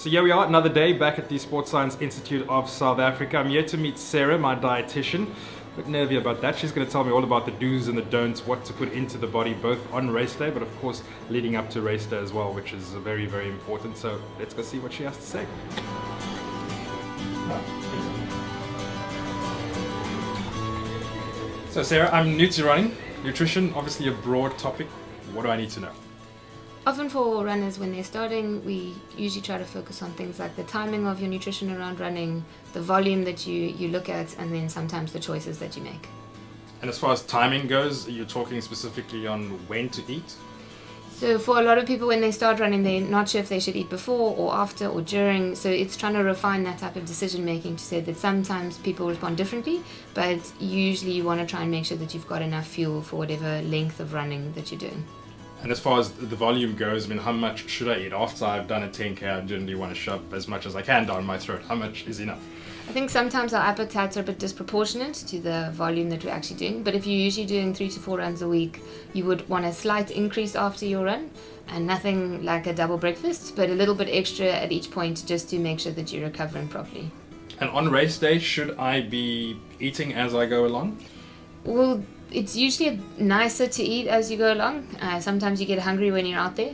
So here we are, another day back at the Sports Science Institute of South Africa. I'm here to meet Sarah, my dietitian. A bit nervy about that. She's going to tell me all about the do's and the don'ts, what to put into the body, both on race day, but of course leading up to race day as well, which is very, very important. So let's go see what she has to say. So Sarah, I'm new to running. Nutrition, obviously a broad topic. What do I need to know? Often for runners when they're starting, we usually try to focus on things like the timing of your nutrition around running, the volume that you look at, and then sometimes the choices that you make. And as far as timing goes, are you talking specifically on when to eat? So for a lot of people when they start running, they're not sure if they should eat before or after or during. So it's trying to refine that type of decision making to say that sometimes people respond differently, but usually you want to try and make sure that you've got enough fuel for whatever length of running that you're doing. And as far as the volume goes, I mean, how much should I eat? After I've done a 10K, I generally want to shove as much as I can down my throat. How much is enough? I think sometimes our appetites are a bit disproportionate to the volume that we're actually doing, but if you're usually doing 3 to 4 runs a week, you would want a slight increase after your run, and nothing like a double breakfast, but a little bit extra at each point just to make sure that you're recovering properly. And on race day, should I be eating as I go along? Well, it's usually nicer to eat as you go along. Sometimes you get hungry when you're out there.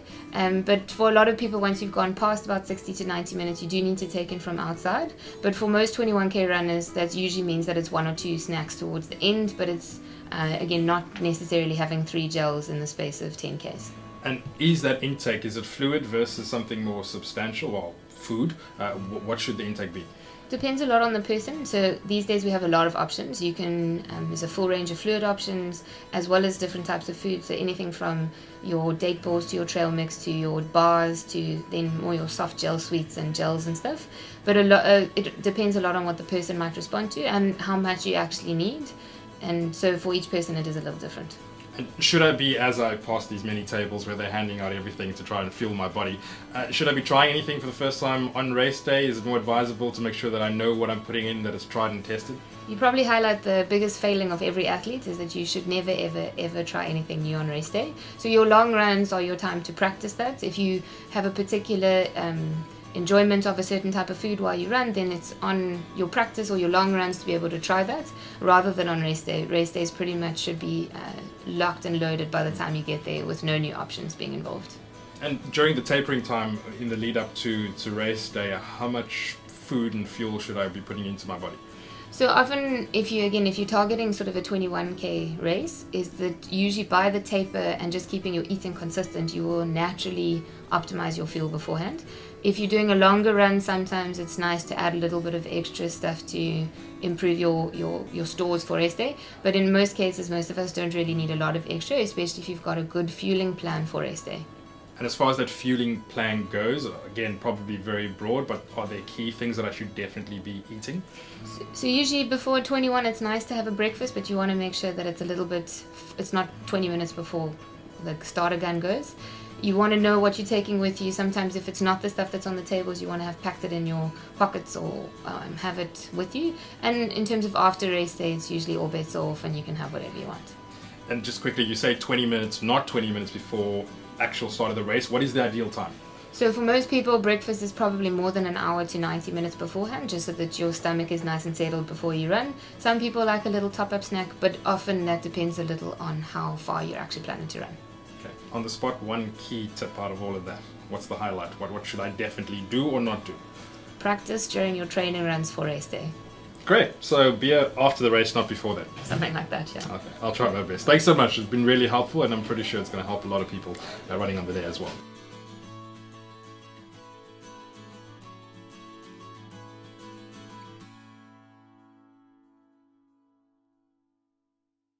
But for a lot of people, once you've gone past about 60 to 90 minutes, you do need to take in from outside. But for most 21K runners, that usually means that it's 1 or 2 snacks towards the end. But it's, again, not necessarily having 3 gels in the space of 10Ks. And is that intake, is it fluid versus something more substantial, or food? What should the intake be? Depends a lot on the person. So these days we have a lot of options. You can, there's a full range of fluid options as well as different types of food. So anything from your date balls to your trail mix to your bars to then more your soft gel sweets and gels and stuff. But it depends a lot on what the person might respond to and how much you actually need. And so for each person it is a little different. And should I be, as I pass these many tables where they're handing out everything to try and fuel my body, should I be trying anything for the first time on race day? Is it more advisable to make sure that I know what I'm putting in, that it's tried and tested? You probably highlight the biggest failing of every athlete is that you should never ever try anything new on race day. So your long runs are your time to practice that. If you have a particular enjoyment of a certain type of food while you run, then it's on your practice or your long runs to be able to try that rather than on race day. Race days pretty much should be locked and loaded by the time you get there with no new options being involved. And during the tapering time in the lead up to race day, how much food and fuel should I be putting into my body? So often if you're targeting sort of a 21K race, is that usually by the taper and just keeping your eating consistent, you will naturally optimize your fuel beforehand. If you're doing a longer run, sometimes it's nice to add a little bit of extra stuff to improve your stores for race day. But in most cases, most of us don't really need a lot of extra, especially if you've got a good fueling plan for race day. And as far as that fueling plan goes, again, probably very broad, but are there key things that I should definitely be eating? So usually before 21, it's nice to have a breakfast, but you want to make sure that it's not 20 minutes before the starter gun goes. You want to know what you're taking with you. Sometimes if it's not the stuff that's on the tables, you want to have packed it in your pockets or have it with you. And in terms of after race day, it's usually all bets off and you can have whatever you want. And just quickly, you say 20 minutes, not 20 minutes before actual start of the race. What is the ideal time? So for most people, breakfast is probably more than an hour to 90 minutes beforehand, just so that your stomach is nice and settled before you run. Some people like a little top-up snack, but often that depends a little on how far you're actually planning to run. Okay. On the spot, one key tip out of all of that. What's the highlight? What should I definitely do or not do? Practice during your training runs for race day. Great. So beer after the race, not before that. Something like that, yeah. Okay. I'll try my best. Thanks so much. It's been really helpful, and I'm pretty sure it's going to help a lot of people running on the day as well.